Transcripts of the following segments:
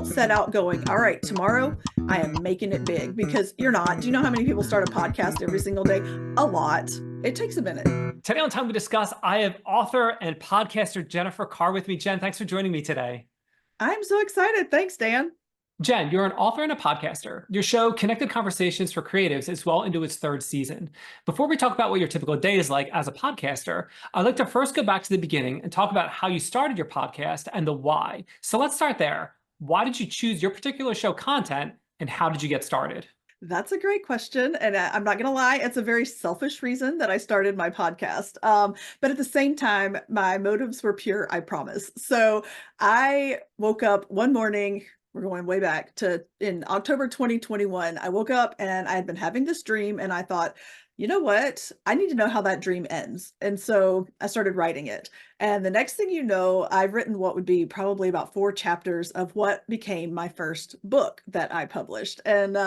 set out going, all right, tomorrow I am making it big, because you're not. Do you know how many people start a podcast every single day? A lot. It takes a minute. Today on Time We Discuss, I have author and podcaster Jennifer Carr with me. Jen, thanks for joining me today. I'm so excited. Thanks, Dan. Jen, you're an author and a podcaster. Your show, Connected Conversations for Creatives, is well into its third season. Before we talk about what your typical day is like as a podcaster, I'd like to first go back to the beginning and talk about how you started your podcast and the why. So let's start there. Why did you choose your particular show content, and how did you get started? That's a great question. And I'm not going to lie, it's a very selfish reason that I started my podcast. But at the same time, my motives were pure, I promise. So I woke up one morning. We're going way back to in October 2021. I woke up and I had been having this dream, and I thought, you know what? I need to know how that dream ends. And so I started writing it. And the next thing you know, I've written what would be probably about 4 chapters of what became my first book that I published. And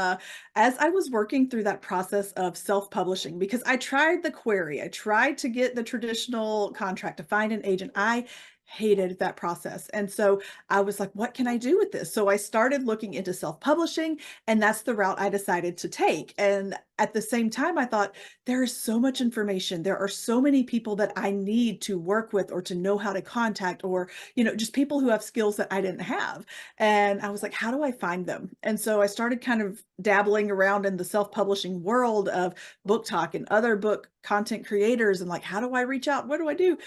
as I was working through that process of self-publishing, because I tried the query, I tried to get the traditional contract to find an agent. I hated that process. And so I was like, what can I do with this? So I started looking into self-publishing, and that's the route I decided to take. And at the same time, I thought, there is so much information. There are so many people that I need to work with or to know how to contact, or, just people who have skills that I didn't have. And I was like, how do I find them? And so I started kind of dabbling around in the self-publishing world of Book Talk and other book content creators, and like, how do I reach out? What do I do?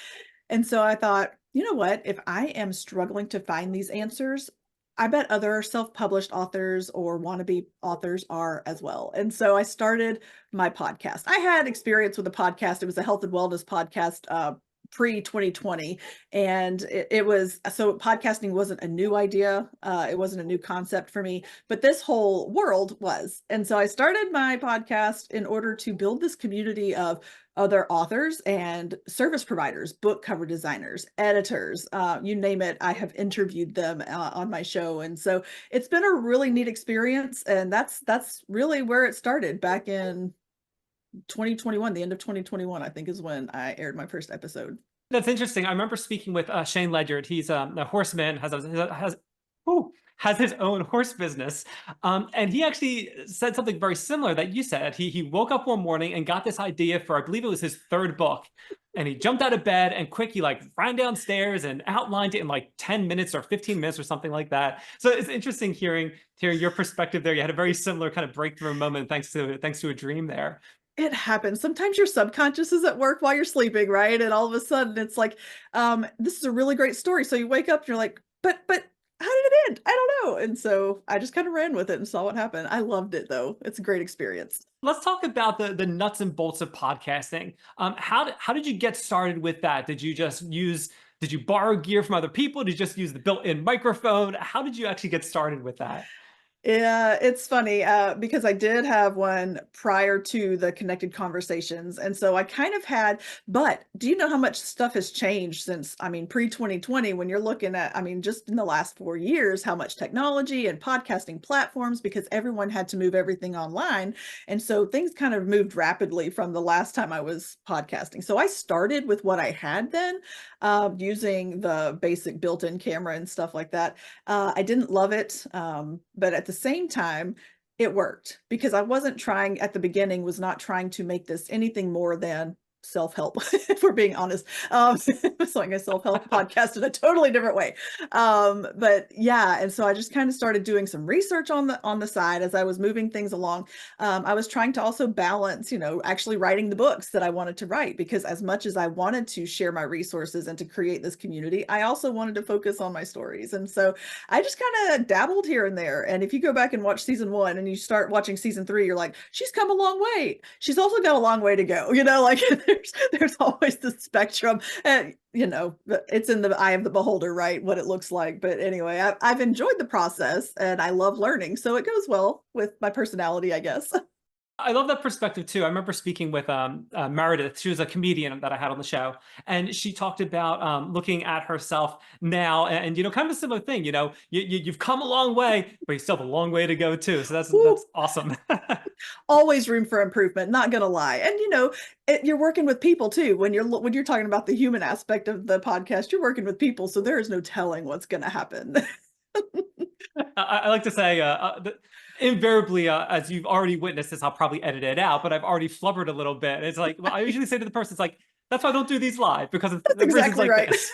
And so I thought, you know what? If I am struggling to find these answers, I bet other self-published authors or wannabe authors are as well. And so I started my podcast. I had experience with a podcast. It was a health and wellness podcast, pre-2020. And it was, so podcasting wasn't a new idea. It wasn't a new concept for me, but this whole world was. And so I started my podcast in order to build this community of other authors and service providers, book cover designers, editors, you name it. I have interviewed them on my show. And so it's been a really neat experience. And that's really where it started back in 2021. The end of 2021, I think, is when I aired my first episode. That's interesting. I remember speaking with Shane Ledyard. He's a horseman, has his own horse business. And he actually said something very similar that you said. He woke up one morning and got this idea for, I believe it was his 3rd book. And he jumped out of bed and quick, he ran downstairs and outlined it in like 10 minutes or 15 minutes or something like that. So it's interesting hearing your perspective there. You had a very similar kind of breakthrough moment thanks to a dream there. It happens. Sometimes your subconscious is at work while you're sleeping, right? And all of a sudden it's like, this is a really great story. So you wake up and you're like, but how did it end? I don't know. And so I just kind of ran with it and saw what happened. I loved it though. It's a great experience. Let's talk about the nuts and bolts of podcasting. How did you get started with that? Did you borrow gear from other people? Did you just use the built-in microphone? How did you actually get started with that? Yeah, it's funny because I did have one prior to the Connected Conversations. And so I kind of had, but do you know how much stuff has changed since, pre-2020, when you're looking at, just in the last 4 years, how much technology and podcasting platforms, because everyone had to move everything online. And so things kind of moved rapidly from the last time I was podcasting. So I started with what I had then, using the basic built-in camera and stuff like that. I didn't love it, but at the same time, it worked, because I wasn't trying at the beginning, was not trying to make this anything more than self-help, if we're being honest. It's like a self-help podcast in a totally different way. But yeah, and so I just kind of started doing some research on the side as I was moving things along. I was trying to also balance, actually writing the books that I wanted to write, because as much as I wanted to share my resources and to create this community, I also wanted to focus on my stories. And so I just kind of dabbled here and there. And if you go back and watch season 1 and you start watching season 3, you're like, she's come a long way. She's also got a long way to go, like there's always the spectrum, and it's in the eye of the beholder, right, what it looks like. But anyway, I've enjoyed the process and I love learning, so it goes well with my personality, I guess. I love that perspective too. I remember speaking with Meredith. She was a comedian that I had on the show, and she talked about looking at herself now, and kind of a similar thing. You've come a long way, but you still have a long way to go too. So that's awesome. Always room for improvement, not gonna lie. And you're working with people too. When you're talking about the human aspect of the podcast, you're working with people, so there is no telling what's gonna happen. I like to say, invariably, as you've already witnessed this, I'll probably edit it out, but I've already flubbered a little bit. It's like, well, I usually say to the person, it's like, that's why I don't do these live, because of That's reasons exactly like right. this.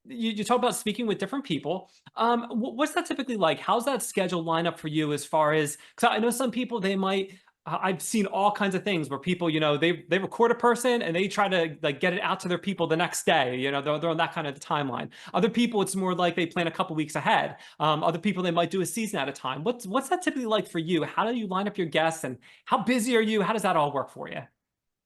You talk about speaking with different people. What's that typically like? How's that schedule line up for you as far as, because I know some people, they might, I've seen all kinds of things where people, they record a person and they try to like get it out to their people the next day. They're on that kind of timeline. Other people, it's more like they plan a couple weeks ahead. Other people, they might do a season at a time. What's that typically like for you? How do you line up your guests, and how busy are you? How does that all work for you?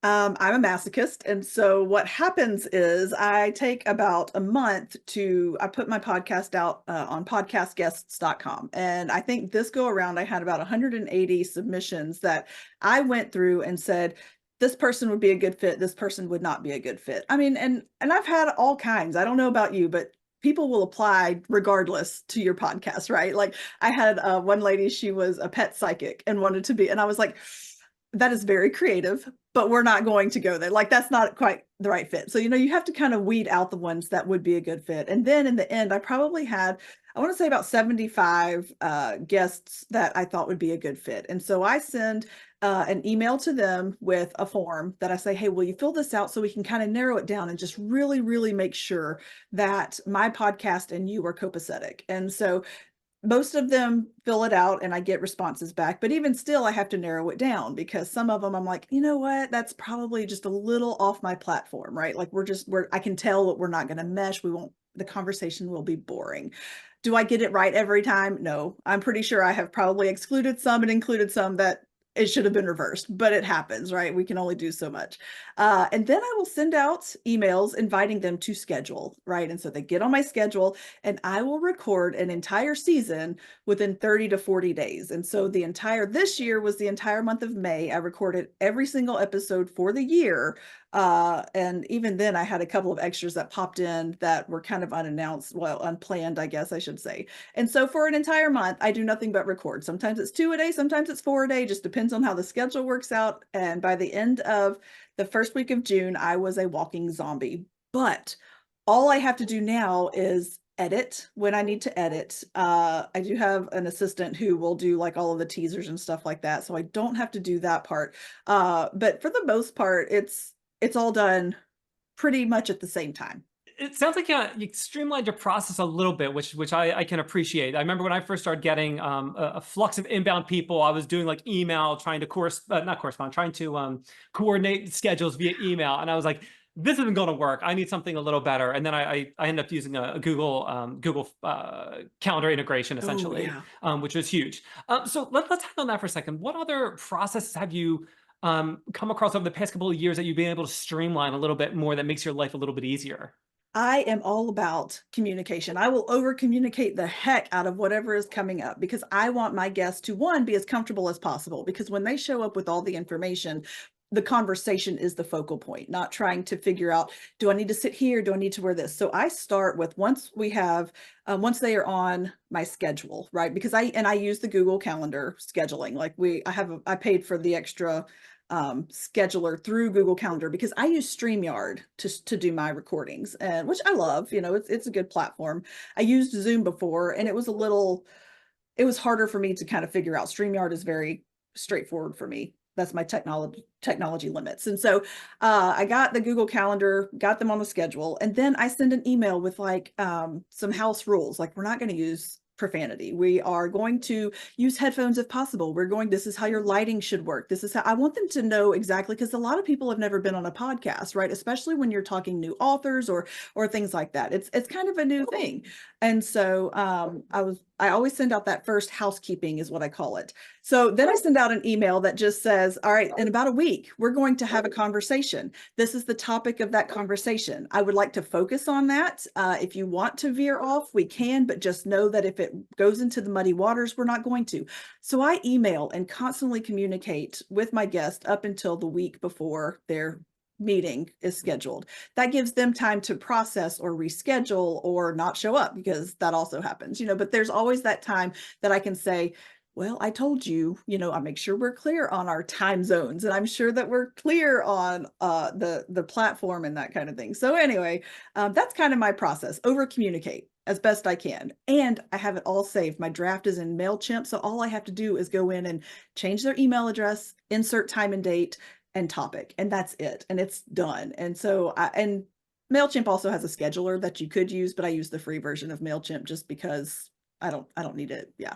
I'm a masochist. And so what happens is I take about a month I put my podcast out on podcastguests.com. And I think this go around, I had about 180 submissions that I went through and said, this person would be a good fit. This person would not be a good fit. I mean, and I've had all kinds. I don't know about you, but people will apply regardless to your podcast, right? Like I had one lady, she was a pet psychic and wanted to be, and I was like, that is very creative, but we're not going to go there. Like that's not quite the right fit. So, you have to kind of weed out the ones that would be a good fit. And then in the end, I probably had, I want to say about 75 guests that I thought would be a good fit. And so I send an email to them with a form that I say, hey, will you fill this out so we can kind of narrow it down and just really, really make sure that my podcast and you are copacetic. And so most of them fill it out and I get responses back, but even still, I have to narrow it down because some of them I'm like, you know what, that's probably just a little off my platform, right? Like I can tell that we're not going to mesh. The conversation will be boring. Do I get it right every time? No, I'm pretty sure I have probably excluded some and included some that it should have been reversed, but it happens, right? We can only do so much. And then I will send out emails inviting them to schedule, right? And so they get on my schedule and I will record an entire season within 30 to 40 days. And so this year was the entire month of May. I recorded every single episode for the year. And even then I had a couple of extras that popped in that were kind of unannounced, well, unplanned, I guess I should say. And so for an entire month, I do nothing but record. Sometimes it's 2 a day, sometimes it's 4 a day, just depends on how the schedule works out. And by the end of the first week of June, I was a walking zombie. But all I have to do now is edit when I need to edit. I do have an assistant who will do like all of the teasers and stuff like that. So I don't have to do that part. But for the most part, it's all done pretty much at the same time. It sounds like you streamlined your process a little bit, which I can appreciate. I remember when I first started getting a flux of inbound people, I was doing like email, trying to not correspond, trying to coordinate schedules via email, and I was like, this isn't going to work. I need something a little better. And then I ended up using a Google calendar integration Oh, essentially, yeah. which was huge. So let's hang on that for a second. What other processes have you come across over the past couple of years that you've been able to streamline a little bit more that makes your life a little bit easier? I am all about communication. I will over communicate the heck out of whatever is coming up because I want my guests to, one, be as comfortable as possible. Because when they show up with all the information, the conversation is the focal point, not trying to figure out, do I need to sit here? Do I need to wear this? So I start with once they are on my schedule, right? Because I use the Google Calendar scheduling. Like I paid for the extra scheduler through Google Calendar because I use StreamYard to do my recordings, and which I love. It's a good platform. I used Zoom before and it was harder for me to kind of figure out. StreamYard is very straightforward for me. That's my technology limits. And so I got the Google Calendar, got them on the schedule, and then I send an email with like some house rules. Like we're not going to use profanity. We are going to use headphones if possible. This is how your lighting should work. This is how I want them to know exactly, because a lot of people have never been on a podcast, right? Especially when you're talking new authors or things like that. It's kind of a new thing. And so I always send out that first housekeeping is what I call it. So then I send out an email that just says, all right, in about a week, we're going to have a conversation. This is the topic of that conversation. I would like to focus on that. If you want to veer off, we can, but just know that if it goes into the muddy waters, we're not going to. So I email and constantly communicate with my guest up until the week before their meeting is scheduled. That gives them time to process or reschedule or not show up, because that also happens, but there's always that time that I can say, well, I told you, I make sure we're clear on our time zones, and I'm sure that we're clear on the platform and that kind of thing. So anyway, that's kind of my process. Over communicate as best I can. And I have it all saved. My draft is in MailChimp. So all I have to do is go in and change their email address, insert time and date and topic, and that's it. And it's done. And so and MailChimp also has a scheduler that you could use, but I use the free version of MailChimp just because I don't need it. Yeah.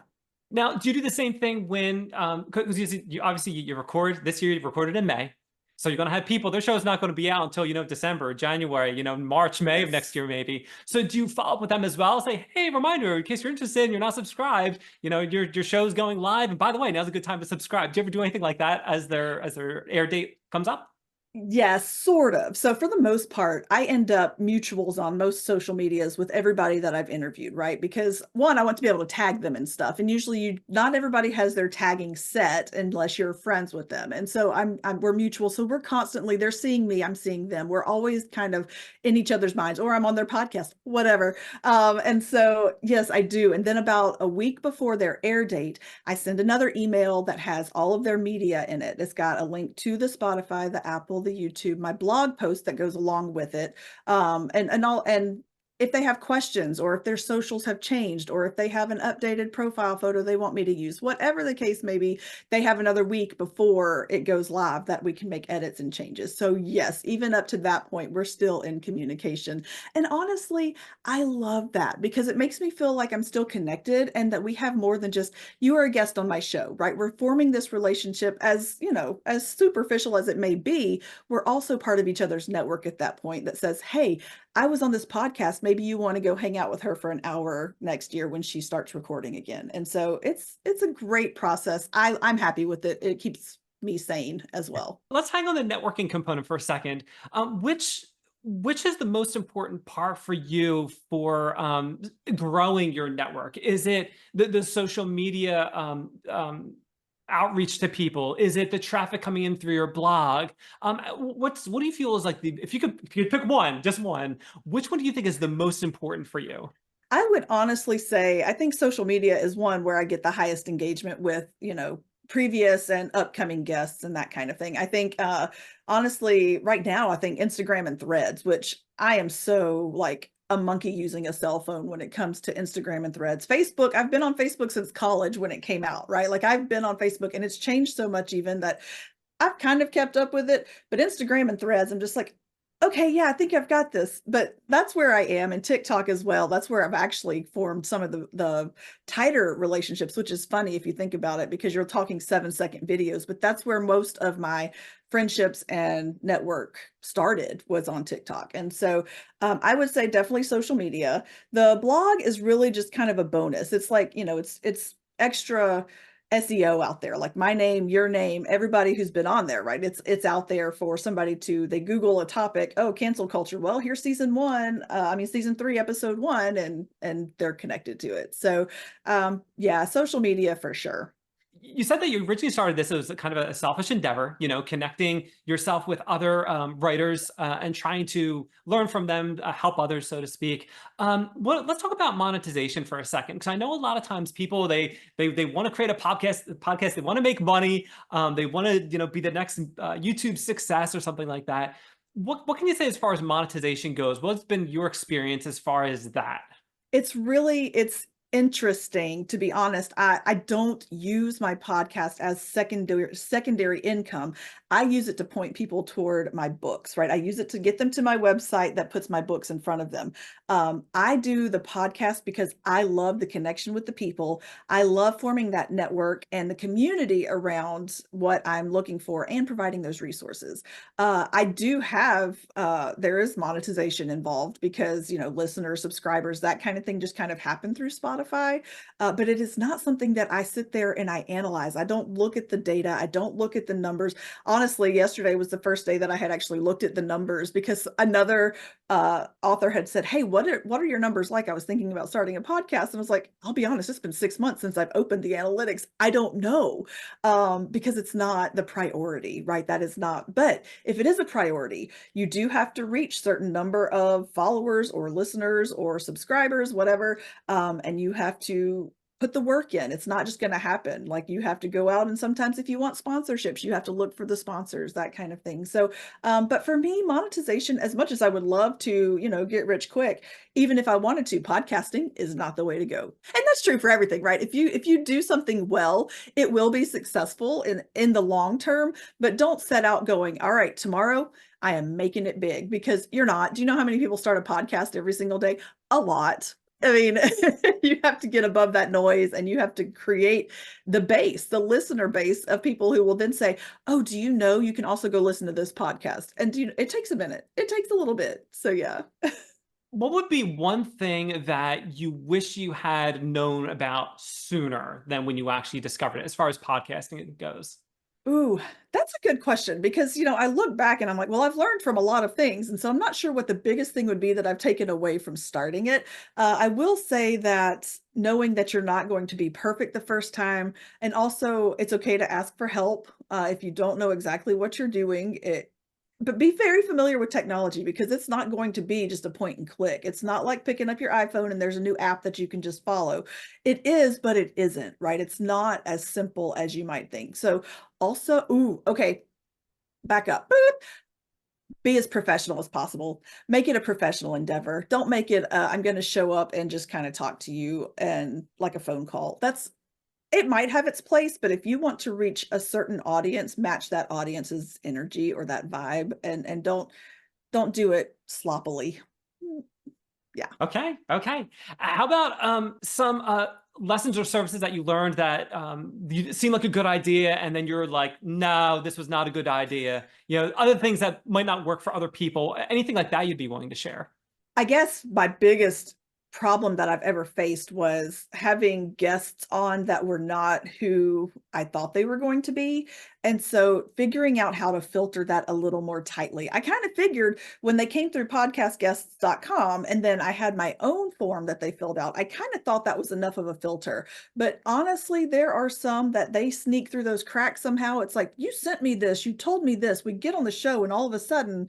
Now, do you do the same thing when, because you obviously you record this year, you've recorded in May. So you're going to have people, their show's not going to be out until, December, January, March, May of next Yes. year, maybe. So do you follow up with them as well? Say, hey, reminder, in case you're interested and you're not subscribed, your show's going live. And by the way, now's a good time to subscribe. Do you ever do anything like that as their air date comes up? Yes, sort of. So for the most part, I end up mutuals on most social medias with everybody that I've interviewed, right? Because one, I want to be able to tag them and stuff. And usually not everybody has their tagging set unless you're friends with them. And so we're mutual. So we're constantly, they're seeing me, I'm seeing them. We're always kind of in each other's minds, or I'm on their podcast, whatever. And so yes, I do. And then about a week before their air date, I send another email that has all of their media in it. It's got a link to the Spotify, the Apple, the YouTube, my blog post that goes along with it. And if they have questions, or if their socials have changed, or if they have an updated profile photo they want me to use, whatever the case may be, they have another week before it goes live that we can make edits and changes. So yes, even up to that point, we're still in communication. And honestly, I love that because it makes me feel like I'm still connected and that we have more than just you are a guest on my show, right? We're forming this relationship as, as superficial as it may be. We're also part of each other's network at that point that says, hey, I was on this podcast. Maybe you want to go hang out with her for an hour next year when she starts recording again. And so it's a great process. I'm happy with it. It keeps me sane as well. Let's hang on the networking component for a second. Which is the most important part for you for growing your network? Is it the social media outreach to people? Is it the traffic coming in through your blog? What do you feel is like if you could pick one, just one, which one do you think is the most important for you? I would honestly say I think social media is one where I get the highest engagement with, previous and upcoming guests and that kind of thing. I think honestly, right now, I think Instagram and Threads, which I am so like a monkey using a cell phone when it comes to Instagram and Threads. Facebook, I've been on Facebook since college when it came out, right? Like I've been on Facebook and it's changed so much even that I've kind of kept up with it, but Instagram and Threads, I'm just like, okay, yeah, I think I've got this. But that's where I am, and TikTok as well. That's where I've actually formed some of the tighter relationships, which is funny if you think about it, because you're talking 7-second videos. But that's where most of my friendships and network started, was on TikTok. And so I would say definitely social media. The blog is really just kind of a bonus. It's like, it's extra SEO out there, like my name, your name, everybody who's been on there, right? It's out there for somebody to, they Google a topic, oh, cancel culture. Well, here's season 3, episode 1, and they're connected to it. So yeah, social media for sure. You said that you originally started this as kind of a selfish endeavor, connecting yourself with other writers and trying to learn from them, help others, so to speak. Let's talk about monetization for a second, because I know a lot of times people they want to create a podcast, they want to make money, they want to be the next YouTube success or something like that. What can you say as far as monetization goes? What's been your experience as far as that? It's interesting, to be honest. I don't use my podcast as secondary income. I use it to point people toward my books, right? I use it to get them to my website that puts my books in front of them. I do the podcast because I love the connection with the people. I love forming that network and the community around what I'm looking for and providing those resources. I do have there is monetization involved because listeners, subscribers, that kind of thing just kind of happen through Spotify. But it is not something that I sit there and I analyze. I don't look at the data. I don't look at the numbers. Honestly, yesterday was the first day that I had actually looked at the numbers because another author had said, hey, what are your numbers like? I was thinking about starting a podcast, and I was like, I'll be honest, it's been 6 months since I've opened the analytics. I don't know, because it's not the priority, right? That is not. But if it is a priority, you do have to reach certain number of followers or listeners or subscribers, whatever, and you have to put the work in. It's not just going to happen. Like you have to go out, and sometimes if you want sponsorships, you have to look for the sponsors, that kind of thing. So, but for me, monetization, as much as I would love to, get rich quick, even if I wanted to, podcasting is not the way to go. And that's true for everything, right? If you do something well, it will be successful in the long term, but don't set out going, all right, tomorrow I am making it big, because you're not. Do you know how many people start a podcast every single day? A lot. I mean, you have to get above that noise, and you have to create the base, the listener base of people who will then say, "Oh, do you know you can also go listen to this podcast?" And it takes a minute. It takes a little bit. So yeah. What would be one thing that you wish you had known about sooner than when you actually discovered it, as far as podcasting goes? Ooh, that's a good question, because, I look back and I'm like, well, I've learned from a lot of things. And so I'm not sure what the biggest thing would be that I've taken away from starting it. I will say that knowing that you're not going to be perfect the first time, and also it's okay to ask for help if you don't know exactly what you're doing. But be very familiar with technology, because it's not going to be just a point and click. It's not like picking up your iPhone and there's a new app that you can just follow. It is, but it isn't, right? It's not as simple as you might think. So also, ooh, okay, back up. Boop. Be as professional as possible. Make it a professional endeavor. Don't make it, I'm going to show up and just kind of talk to you and like a phone call. It might have its place, but if you want to reach a certain audience, match that audience's energy or that vibe, and don't do it sloppily. Mm, yeah. Okay, okay. How about some lessons or services that you learned that you seem like a good idea, and then you're like, no, this was not a good idea. Other things that might not work for other people. Anything like that you'd be willing to share? I guess my biggest problem that I've ever faced was having guests on that were not who I thought they were going to be. And so figuring out how to filter that a little more tightly. I kind of figured when they came through podcastguests.com, and then I had my own form that they filled out, I kind of thought that was enough of a filter. But honestly, there are some that they sneak through those cracks somehow. It's like, you sent me this, you told me this, we get on the show, and all of a sudden,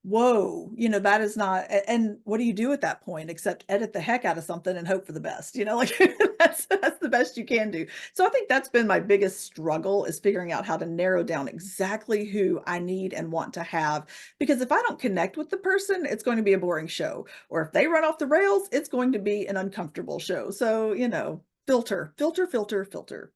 whoa, that is not, and what do you do at that point except edit the heck out of something and hope for the best, like that's the best you can do. So I think that's been my biggest struggle, is figuring out how to narrow down exactly who I need and want to have, because if I don't connect with the person, it's going to be a boring show, or if they run off the rails, it's going to be an uncomfortable show. So, filter, filter, filter, filter.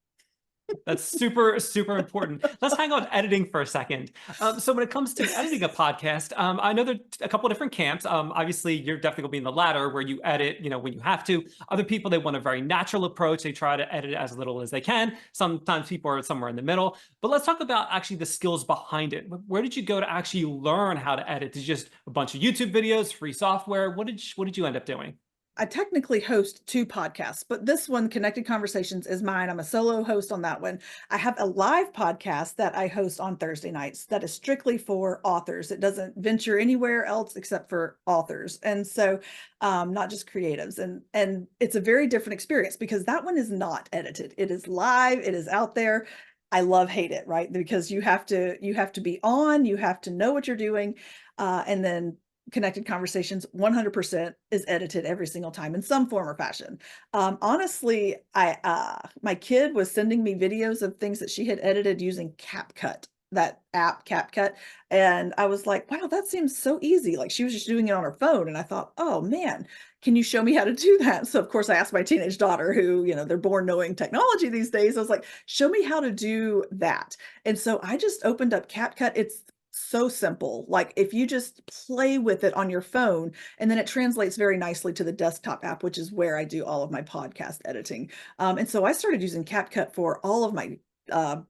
That's super, super important. Let's hang on editing for a second. So when it comes to editing a podcast, I know there's a couple of different camps. Obviously, you're definitely going to be in the latter, where you edit, when you have to. Other people, they want a very natural approach. They try to edit it as little as they can. Sometimes people are somewhere in the middle. But let's talk about actually the skills behind it. Where did you go to actually learn how to edit? Did you just a bunch of YouTube videos, free software? What did you end up doing? I technically host 2 podcasts, but this one, Connected Conversations, is mine. I'm a solo host on that one. I have a live podcast that I host on Thursday nights that is strictly for authors. It doesn't venture anywhere else except for authors. And so, not just creatives. And it's a very different experience, because that one is not edited. It is live, it is out there. I love hate it, right? Because you have to be on, you have to know what you're doing. And then Connected Conversations 100% is edited every single time in some form or fashion. Honestly, my kid was sending me videos of things that she had edited using CapCut, that app CapCut, and I was like, wow, that seems so easy. Like, she was just doing it on her phone, and I thought, oh man, can you show me how to do that? So of course I asked my teenage daughter, who, they're born knowing technology these days. I was like, show me how to do that. And so I just opened up CapCut. It's so simple. Like, if you just play with it on your phone, and then it translates very nicely to the desktop app, which is where I do all of my podcast editing. And so I started using CapCut for all of my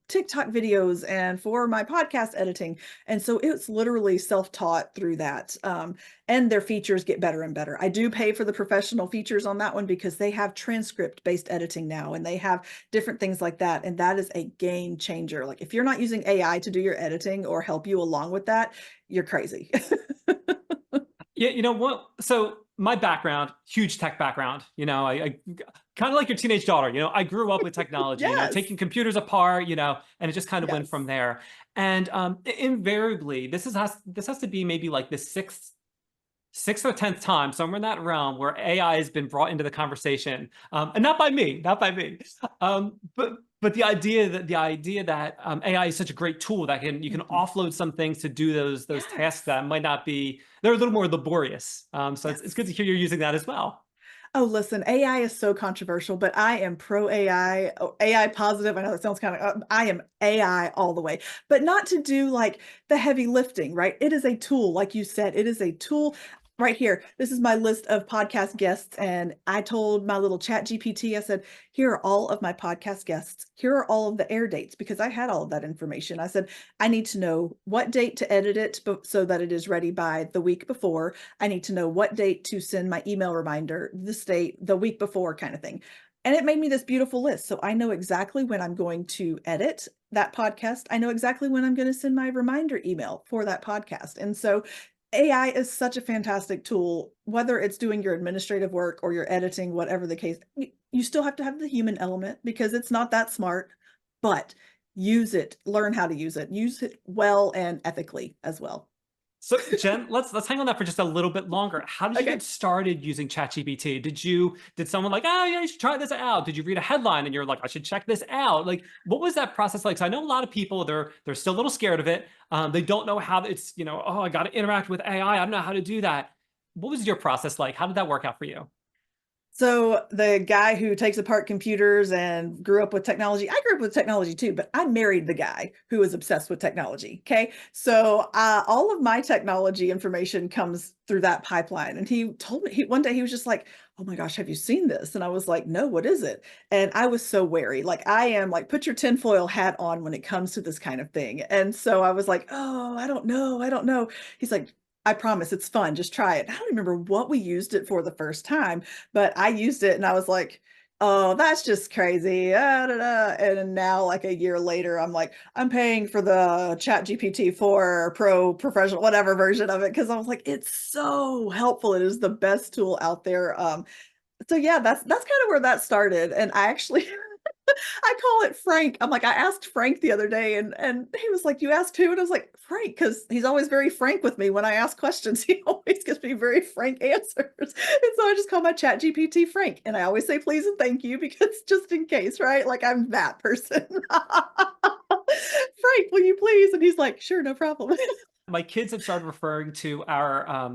TikTok videos and for my podcast editing. And so it's literally self-taught through that. And their features get better and better. I do pay for the professional features on that one, because they have transcript based editing now, and they have different things like that. And that is a game changer. Like, if you're not using AI to do your editing or help you along with that, you're crazy. Yeah, you know what? So my background, huge tech background. I kind of like your teenage daughter. I grew up with technology. Yes. Taking computers apart. And it just kind of went from Yes. there. And invariably, this has to be maybe like the sixth or 10th time, somewhere in that realm, where AI has been brought into the conversation, and not by me, not by me. But the idea that AI is such a great tool that you can Mhm. offload some things to do those tasks Yes. that might not be, they're a little more laborious. So it's good Yes. to hear you're using that as well. Oh, listen, AI is so controversial, but I am pro AI, AI positive. I know that sounds kind of, I am AI all the way, but not to do like the heavy lifting, right? It is a tool, like you said, it is a tool. Right here, this is my list of podcast guests. And I told my little chat GPT, I said, here are all of my podcast guests. Here are all of the air dates because I had all of that information. I said, I need to know what date to edit it so that it is ready by the week before. I need to know what date to send my email reminder, this date, the week before kind of thing. And it made me this beautiful list. So I know exactly when I'm going to edit that podcast. I know exactly when I'm going to send my reminder email for that podcast. And so AI is such a fantastic tool, whether it's doing your administrative work or your editing, whatever the case. You still have to have the human element because it's not that smart, but use it, learn how to use it well and ethically as well. So Jen, let's hang on that for just a little bit longer. How did you Okay. get started using ChatGPT? Did someone like, oh yeah, you should try this out? Did you read a headline and you're like, I should check this out? Like, what was that process like? So I know a lot of people they're still a little scared of it. They don't know how it's, oh, I got to interact with AI. I don't know how to do that. What was your process like? How did that work out for you? So the guy who takes apart computers and grew up with technology, I grew up with technology too, but I married the guy who was obsessed with technology. Okay. So all of my technology information comes through that pipeline. And he told me one day he was just like, oh my gosh, have you seen this? And I was like, no, what is it? And I was so wary. Like I am like, put your tinfoil hat on when it comes to this kind of thing. And so I was like, oh, I don't know. I don't know. He's like, I promise it's fun. Just try it. I don't remember what we used it for the first time, but I used it and I was like, "Oh, that's just crazy." Da, da. And then now, like a year later, I'm like, I'm paying for the Chat GPT 4 Pro Professional, whatever version of it, because I was like, it's so helpful. It is the best tool out there. So yeah, that's kind of where that started. And I actually I call it Frank. I'm like, I asked Frank the other day and he was like, you asked who? And I was like, Frank, because he's always very frank with me when I ask questions. He always gives me very frank answers. And so I just call my chat GPT Frank. And I always say please and thank you because just in case, right? Like I'm that person. Frank, will you please? And he's like, sure, no problem. My kids have started referring to our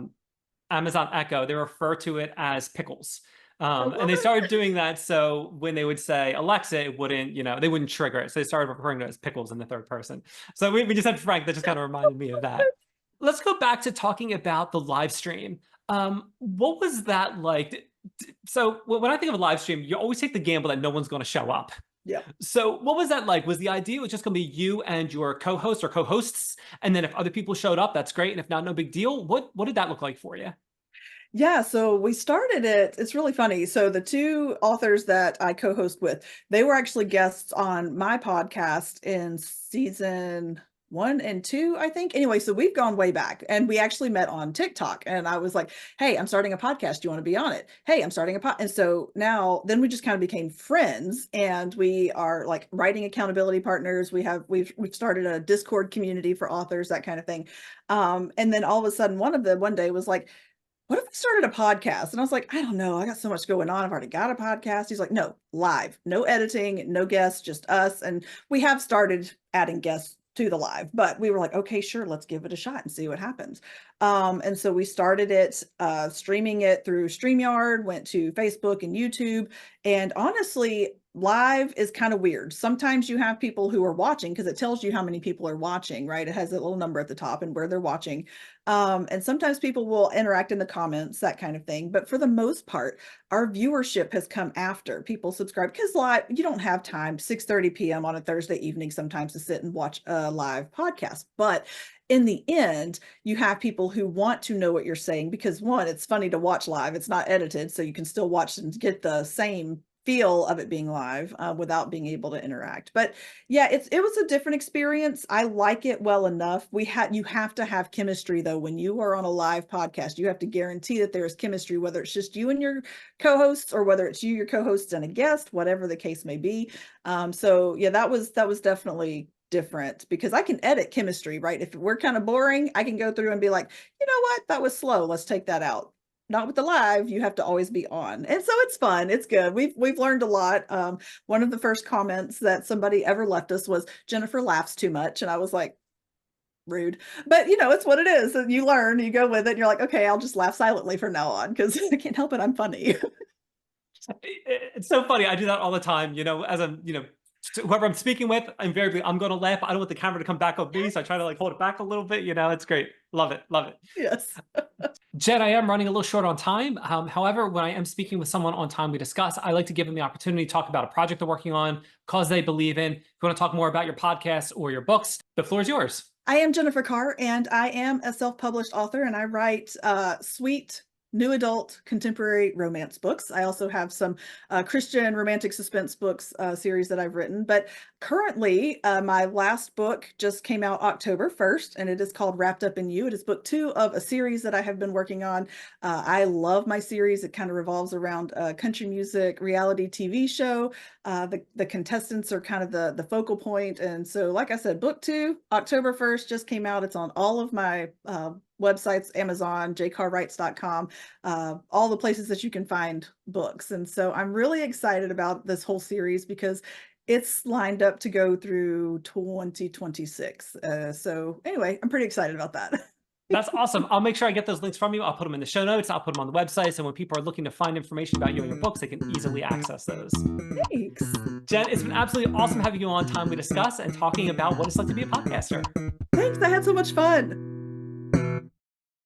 Amazon Echo, they refer to it as pickles. I And love they it. started doing that. So when they would say Alexa, it wouldn't, they wouldn't trigger it. So they started referring to it as pickles in the third person. So we just had Frank that just kind of reminded me of that. Let's go back to talking about the live stream. What was that like? So when I think of a live stream, you always take the gamble that no one's going to show up. Yeah. So what was that like? Was the idea it was just going to be you and your co-host or co-hosts, and then if other people showed up, that's great, and if not, no big deal. What did that look like for you? Yeah, so we started it. It's really funny. So the two authors that I co-host with, they were actually guests on my podcast in season 1 and 2, I think. Anyway, so we've gone way back and we actually met on TikTok. And I was like, hey, I'm starting a podcast. Do you want to be on it? Hey, I'm starting a pod. And so now then we just kind of became friends and we are like writing accountability partners. We've started a Discord community for authors, that kind of thing. And then all of a sudden one of them one day was like, what if we started a podcast? And I was like, I don't know. I got so much going on. I've already got a podcast. He's like, no, live, no editing, no guests, just us. And we have started adding guests to the live, but we were like, okay, sure, let's give it a shot and see what happens. And so we started it, streaming it through StreamYard, went to Facebook and YouTube. And honestly, live is kind of weird. Sometimes you have people who are watching because it tells you how many people are watching, right? It has a little number at the top and where they're watching. And sometimes people will interact in the comments, that kind of thing. But for the most part, our viewership has come after people subscribe because live, you don't have time, 6:30 p.m. on a Thursday evening sometimes to sit and watch a live podcast. But in the end, you have people who want to know what you're saying because one, it's funny to watch live. It's not edited, so you can still watch and get the same feel of it being live without being able to interact. But yeah, it was a different experience. I like it well enough. You have to have chemistry though. When you are on a live podcast, you have to guarantee that there's chemistry, whether it's just you and your co-hosts or whether it's you, your co-hosts and a guest, whatever the case may be. So yeah, that was definitely different because I can edit chemistry, right? If we're kind of boring, I can go through and be like, you know what, that was slow. Let's take that out. Not with the live, you have to always be on. And so it's fun. It's good. We've learned a lot. One of the first comments that somebody ever left us was Jennifer laughs too much. And I was like, rude. But it's what it is. And you learn, you go with it, and you're like, okay, I'll just laugh silently from now on because I can't help it. I'm funny. It's so funny. I do that all the time, as I'm, whoever I'm speaking with, invariably I'm going to laugh. I don't want the camera to come back on me, so I try to like hold it back a little bit. It's great. Love it. Love it. Yes. Jen, I am running a little short on time. However, when I am speaking with someone on Time We Discuss, I like to give them the opportunity to talk about a project they're working on, cause they believe in. If you want to talk more about your podcast or your books, the floor is yours. I am Jennifer Carr, and I am a self-published author, and I write sweet, new adult, contemporary romance books. I also have some Christian romantic suspense books series that I've written. But currently, my last book just came out October 1st, and it is called Wrapped Up in You. It is book 2 of a series that I have been working on. I love my series. It kind of revolves around country music, reality TV show. The contestants are kind of the focal point. And so, like I said, book 2, October 1st, just came out. It's on all of my websites, Amazon, jcarwrites.com, all the places that you can find books. And so I'm really excited about this whole series because it's lined up to go through 2026. So anyway, I'm pretty excited about that. That's awesome. I'll make sure I get those links from you. I'll put them in the show notes. I'll put them on the website. So when people are looking to find information about you and your books, they can easily access those. Thanks. Jen, it's been absolutely awesome having you on Time We Discuss and talking about what it's like to be a podcaster. Thanks. I had so much fun.